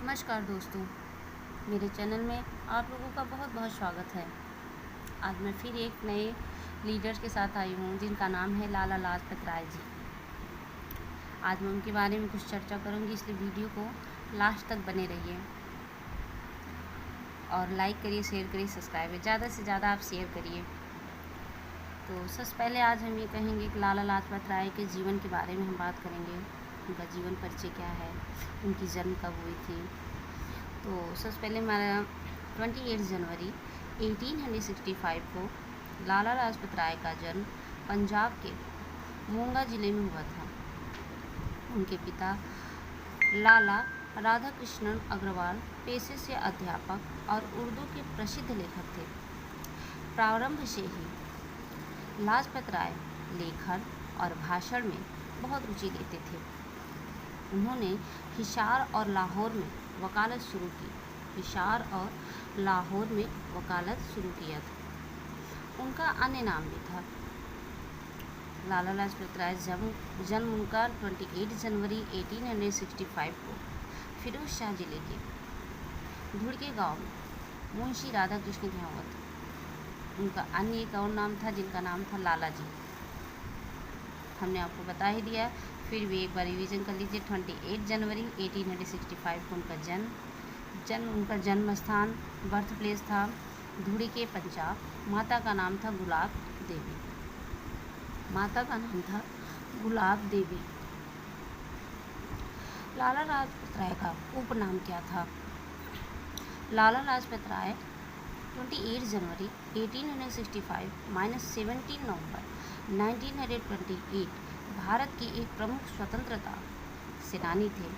नमस्कार दोस्तों, मेरे चैनल में आप लोगों का बहुत बहुत स्वागत है। आज मैं फिर एक नए लीडर के साथ आई हूँ जिनका नाम है लाला लाजपत राय जी। आज मैं उनके बारे में कुछ चर्चा करूँगी, इसलिए वीडियो को लास्ट तक बने रहिए और लाइक करिए, शेयर करिए, सब्सक्राइब करिए, ज़्यादा से ज़्यादा आप शेयर करिए। तो सबसे पहले आज हम ये कहेंगे कि लाला लाजपत राय के जीवन के बारे में हम बात करेंगे। उनका जीवन परिचय क्या है, उनकी जन्म कब हुई थी। तो सबसे पहले हमारा 28 जनवरी 1865 को लाला लाजपत राय का जन्म पंजाब के मोगा ज़िले में हुआ था। उनके पिता लाला राधाकृष्णन अग्रवाल पेशे से अध्यापक और उर्दू के प्रसिद्ध लेखक थे। प्रारंभ से ही लाजपत राय लेखन और भाषण में बहुत रुचि लेते थे। उन्होंने हिसार और लाहौर में वकालत शुरू की। हिसार और लाहौर में वकालत शुरू किया था। उनका अन्य नाम भी था। लाला लाजपत राय जन्म उनका 28 जनवरी 1865 को फिरोज शाह जिले के धुड़के गांव में मुंशी राधाकृष्ण के यहाँ हुआ था। उनका अन्य एक और नाम था जिनका नाम था लाला जी। हमने आपको बता ही दिया, फिर भी एक बार रिवीजन कर लीजिए। 28 जनवरी 1865 को उनका जन्म स्थान बर्थ प्लेस था धुड़के पंजाब। माता का नाम था गुलाब देवी। लाला लाजपत राय का उपनाम क्या था? लाला लाजपत राय 28 जनवरी 1865 -17 नवंबर 1928 भारत के एक प्रमुख स्वतंत्रता सेनानी थे।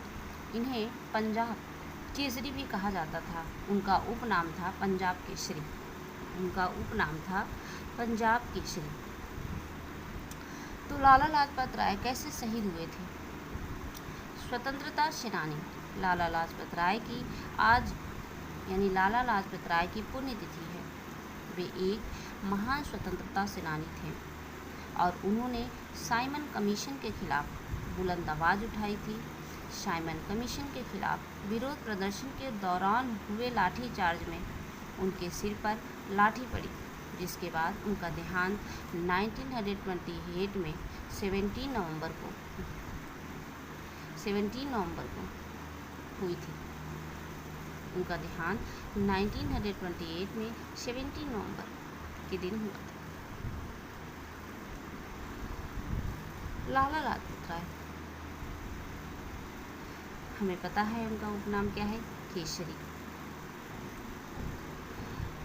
इन्हें पंजाब केसरी भी कहा जाता था। उनका उपनाम था पंजाब केसरी। तो लाला लाजपत राय कैसे शहीद हुए थे? स्वतंत्रता सेनानी लाला लाजपत राय की आज यानी लाला लाजपत राय की पुण्यतिथि है। वे एक महान स्वतंत्रता सेनानी थे और उन्होंने साइमन कमीशन के खिलाफ बुलंद आवाज़ उठाई थी। साइमन कमीशन के खिलाफ विरोध प्रदर्शन के दौरान हुए लाठीचार्ज में उनके सिर पर लाठी पड़ी, जिसके बाद उनका देहांत 1928 में 17 नवंबर को हुई थी। उनका देहांत 1928 में 17 नवंबर के दिन हुआ था। लाला लाजपत राय, हमें पता है उनका उपनाम क्या है, केसरी।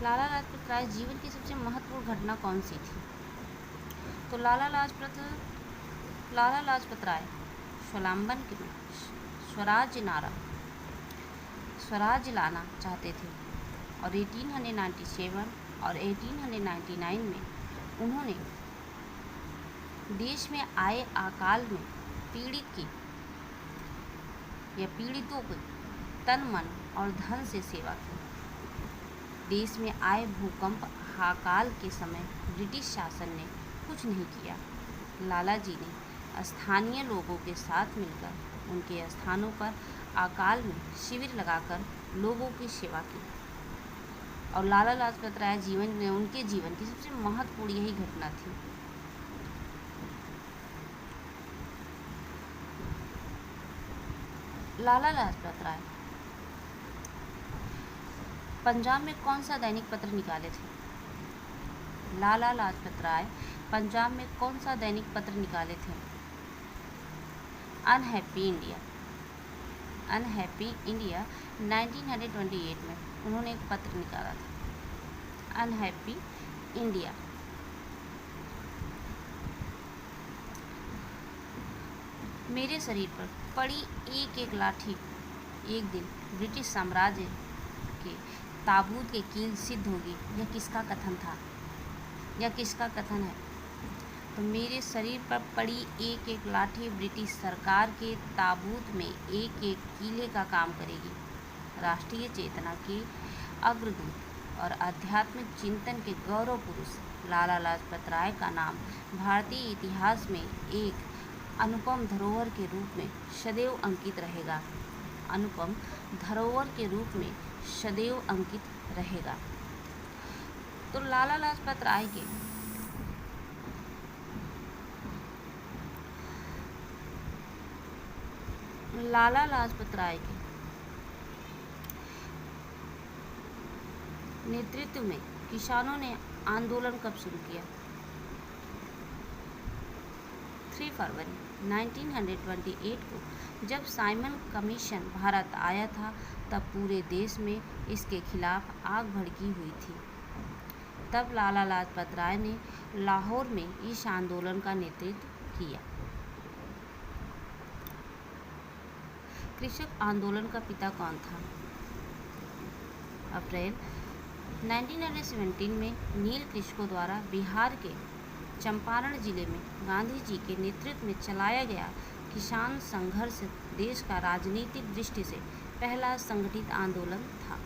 लाला लाजपत राय जीवन की सबसे महत्वपूर्ण घटना कौन सी थी? तो लाला लाजपत राय स्वावलंबन के स्वराज लाना चाहते थे और 1897 और 1899 में उन्होंने देश में आए अकाल में पीड़ितों की तन मन और धन से सेवा की। देश में आए भूकंप अकाल के समय ब्रिटिश शासन ने कुछ नहीं किया। लाला जी ने स्थानीय लोगों के साथ मिलकर उनके स्थानों पर अकाल में शिविर लगाकर लोगों की सेवा की। और लाला लाजपत राय उनके जीवन की सबसे महत्वपूर्ण यही घटना थी। लाला लाजपत राय पंजाब में कौन सा दैनिक पत्र निकाले थे? लाला लाजपत राय पंजाब में कौन सा दैनिक पत्र निकाले थे? अनहैप्पी इंडिया 1928 में उन्होंने एक पत्र निकाला था, अनहैप्पी इंडिया। मेरे शरीर पर पड़ी एक एक लाठी एक दिन ब्रिटिश साम्राज्य के ताबूत के कील सिद्ध होगी। यह किसका कथन है? तो मेरे शरीर पर पड़ी एक एक लाठी ब्रिटिश सरकार के ताबूत में एक एक कीले का काम करेगी। राष्ट्रीय चेतना के अग्रदूत और आध्यात्मिक चिंतन के गौरव पुरुष लाला लाजपत राय का नाम भारतीय इतिहास में एक अनुपम धरोहर के रूप में सदैव अंकित रहेगा। अनुपम धरोहर के रूप में सदैव अंकित रहेगा। तो लाला लाजपत राय के नेतृत्व में किसानों ने आंदोलन कब शुरू किया? 3 फरवरी 1928 को जब साइमन कमीशन भारत आया था, तब पूरे देश में इसके खिलाफ आग भड़की हुई थी। तब लाला लाजपत राय ने लाहौर में इस आंदोलन का नेतृत्व किया। कृषक आंदोलन का पिता कौन था? अप्रैल 1917 में नील कृषकों द्वारा बिहार के चंपारण जिले में गांधी जी के नेतृत्व में चलाया गया किसान संघर्ष देश का राजनीतिक दृष्टि से पहला संगठित आंदोलन था।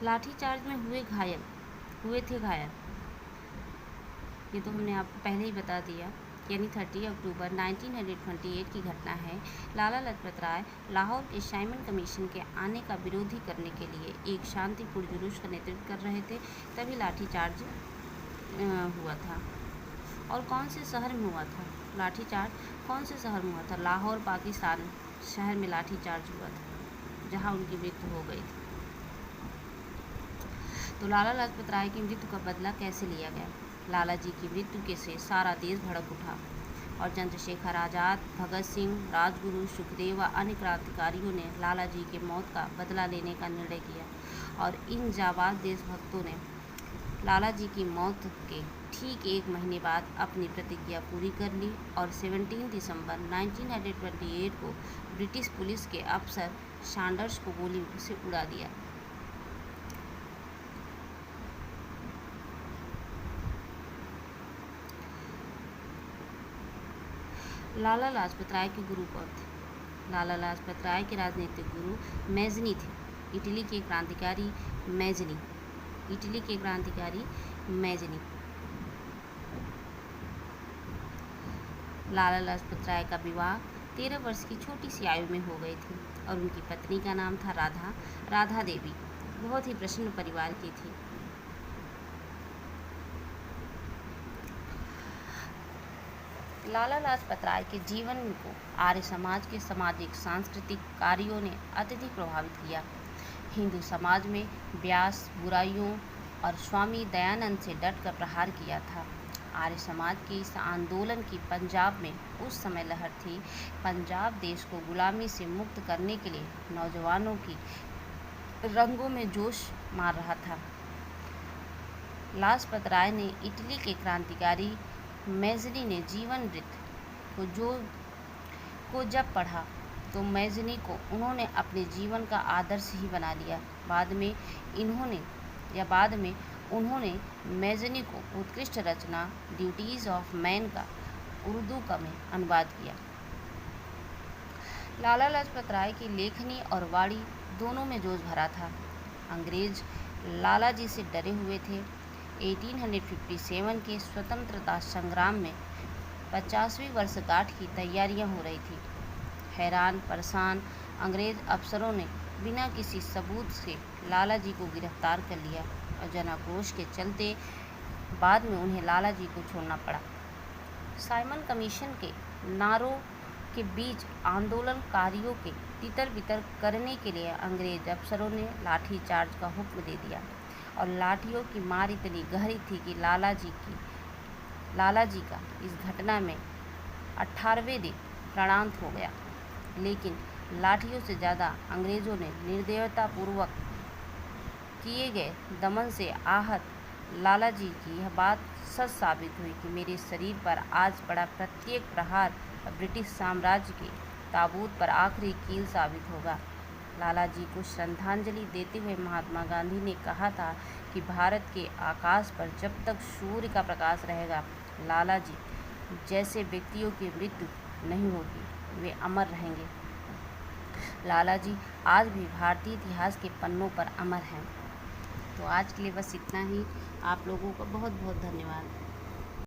लाठीचार्ज में हुए थे घायल, ये तो हमने आपको पहले ही बता दिया, यानी 30 अक्टूबर 1928 की घटना है। लाला लाजपत राय लाहौर के साइमन कमीशन के आने का विरोधी करने के लिए एक शांतिपूर्ण जुलूस का नेतृत्व कर रहे थे, तभी लाठीचार्ज हुआ था। और कौन से शहर में हुआ था लाठीचार्ज? कौन से शहर में हुआ था? लाहौर पाकिस्तान शहर में लाठीचार्ज हुआ था, जहां उनकी मृत्यु हो गई थी। तो लाला लाजपत राय की मृत्यु का बदला कैसे लिया गया? लाला जी की मृत्यु के से सारा देश भड़क उठा और चंद्रशेखर आज़ाद, भगत सिंह, राजगुरु, सुखदेव व अन्य क्रांतिकारियों ने लाला जी के मौत का बदला लेने का निर्णय किया। और इन जाबाज देशभक्तों ने लाला जी की मौत के ठीक 1 महीने बाद अपनी प्रतिज्ञा पूरी कर ली और 17 दिसंबर 1928 को ब्रिटिश पुलिस के अफसर सैंडर्स को गोली से उड़ा दिया। लाला लाजपत राय के गुरु कौन थे? लाला लाजपत राय के राजनीतिक गुरु मैज़नी थे। इटली के क्रांतिकारी मैज़नी। लाला लाजपत राय का विवाह 13 वर्ष की छोटी सी आयु में हो गई थी और उनकी पत्नी का नाम था राधा देवी। बहुत ही प्रसन्न परिवार की थी। लाला लाजपत राय के जीवन को आर्य समाज के सामाजिक सांस्कृतिक कार्यों ने अत्यधिक प्रभावित किया। हिंदू समाज में व्यास बुराइयों और स्वामी दयानंद से डटकर प्रहार किया था। आर्य समाज के इस आंदोलन की पंजाब में उस समय लहर थी। पंजाब देश को गुलामी से मुक्त करने के लिए नौजवानों की रंगों में जोश मार रहा था। लाजपत राय ने इटली के क्रांतिकारी मैज़नी ने जीवन वृत्त को जब पढ़ा तो मैज़नी को उन्होंने अपने जीवन का आदर्श ही बना लिया। बाद में उन्होंने मैज़नी को उत्कृष्ट रचना ड्यूटीज़ ऑफ मैन का उर्दू में अनुवाद किया। लाला लाजपत राय की लेखनी और वाणी दोनों में जोश भरा था। अंग्रेज लाला जी से डरे हुए थे। 1857 के स्वतंत्रता संग्राम में 50वीं वर्षगांठ की तैयारियां हो रही थी। हैरान परेशान अंग्रेज अफसरों ने बिना किसी सबूत से लाला जी को गिरफ्तार कर लिया और जनाक्रोश के चलते बाद में उन्हें लाला जी को छोड़ना पड़ा। साइमन कमीशन के नारों के बीच आंदोलनकारियों के तितर-बितर करने के लिए अंग्रेज अफसरों ने लाठीचार्ज का हुक्म दे दिया और लाठियों की मार इतनी गहरी थी कि लाला जी का इस घटना में 18वें दिन प्राणांत हो गया। लेकिन लाठियों से ज़्यादा अंग्रेज़ों ने निर्दयतापूर्वक किए गए दमन से आहत लाला जी की यह बात सच साबित हुई कि मेरे शरीर पर आज पड़ा प्रत्येक प्रहार ब्रिटिश साम्राज्य के ताबूत पर आखिरी कील साबित होगा। लाला जी को श्रद्धांजलि देते हुए महात्मा गांधी ने कहा था कि भारत के आकाश पर जब तक सूर्य का प्रकाश रहेगा, लाला जी जैसे व्यक्तियों की मृत्यु नहीं होगी, वे अमर रहेंगे। लाला जी आज भी भारतीय इतिहास के पन्नों पर अमर हैं। तो आज के लिए बस इतना ही। आप लोगों का बहुत बहुत धन्यवाद।